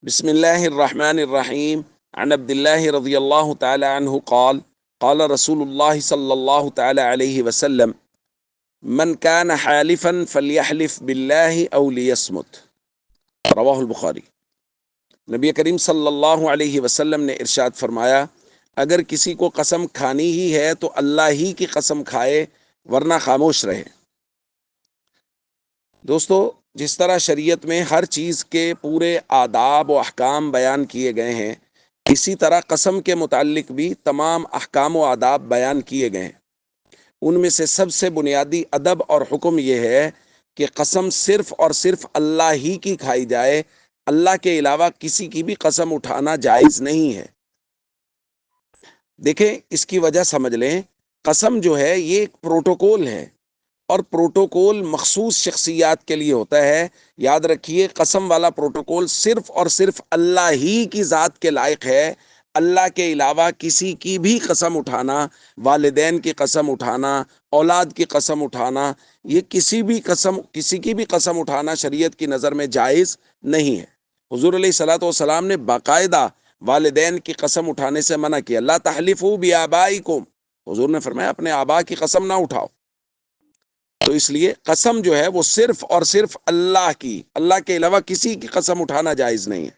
بسم الله الرحمن الرحيم. عن عبد الله رضي الله تعالى عنه قال قال رسول الله صلى الله تعالى عليه وسلم من كان حالفا فليحلف بالله أو ليصمت. رواہ البخاری۔ نبی کریم صلی اللہ علیہ وسلم نے ارشاد فرمایا، اگر کسی کو قسم کھانی ہی ہے تو اللہ ہی کی قسم کھائے ورنہ خاموش رہے۔ دوستو، جس طرح شریعت میں ہر چیز کے پورے آداب و احکام بیان کیے گئے ہیں، اسی طرح قسم کے متعلق بھی تمام احکام و آداب بیان کیے گئے ہیں۔ ان میں سے سب سے بنیادی ادب اور حکم یہ ہے کہ قسم صرف اور صرف اللہ ہی کی کھائی جائے، اللہ کے علاوہ کسی کی بھی قسم اٹھانا جائز نہیں ہے۔ دیکھیں، اس کی وجہ سمجھ لیں، قسم جو ہے یہ ایک پروٹوکول ہے، اور پروٹوکول مخصوص شخصیات کے لیے ہوتا ہے۔ یاد رکھیے، قسم والا پروٹوکول صرف اور صرف اللہ ہی کی ذات کے لائق ہے۔ اللہ کے علاوہ کسی کی بھی قسم اٹھانا، والدین کی قسم اٹھانا، اولاد کی قسم اٹھانا، یہ کسی کی بھی قسم اٹھانا شریعت کی نظر میں جائز نہیں ہے۔ حضور علیہ الصلوۃ والسلام نے باقاعدہ والدین کی قسم اٹھانے سے منع کیا۔ لا تحلفوا بآبائکم، حضور نے فرمایا اپنے آبا کی قسم نہ اٹھاؤ۔ تو اس لیے قسم جو ہے وہ صرف اور صرف اللہ کی، اللہ کے علاوہ کسی کی قسم اٹھانا جائز نہیں ہے۔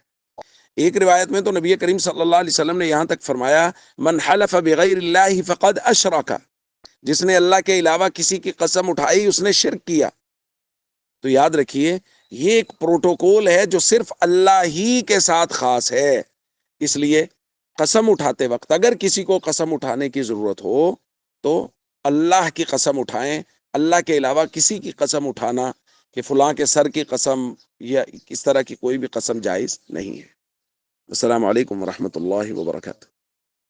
ایک روایت میں تو نبی کریم صلی اللہ علیہ وسلم نے یہاں تک فرمایا، من حلف بغیر اللہ فقد اشرک، جس نے اللہ کے علاوہ کسی کی قسم اٹھائی اس نے شرک کیا۔ تو یاد رکھیے، یہ ایک پروٹوکول ہے جو صرف اللہ ہی کے ساتھ خاص ہے۔ اس لیے قسم اٹھاتے وقت اگر کسی کو قسم اٹھانے کی ضرورت ہو تو اللہ کی قسم اٹھائیں۔ اللہ کے علاوہ کسی کی قسم اٹھانا کہ فلاں کے سر کی قسم یا اس طرح کی کوئی بھی قسم جائز نہیں ہے۔ السلام علیکم ورحمۃ اللہ وبرکاتہ۔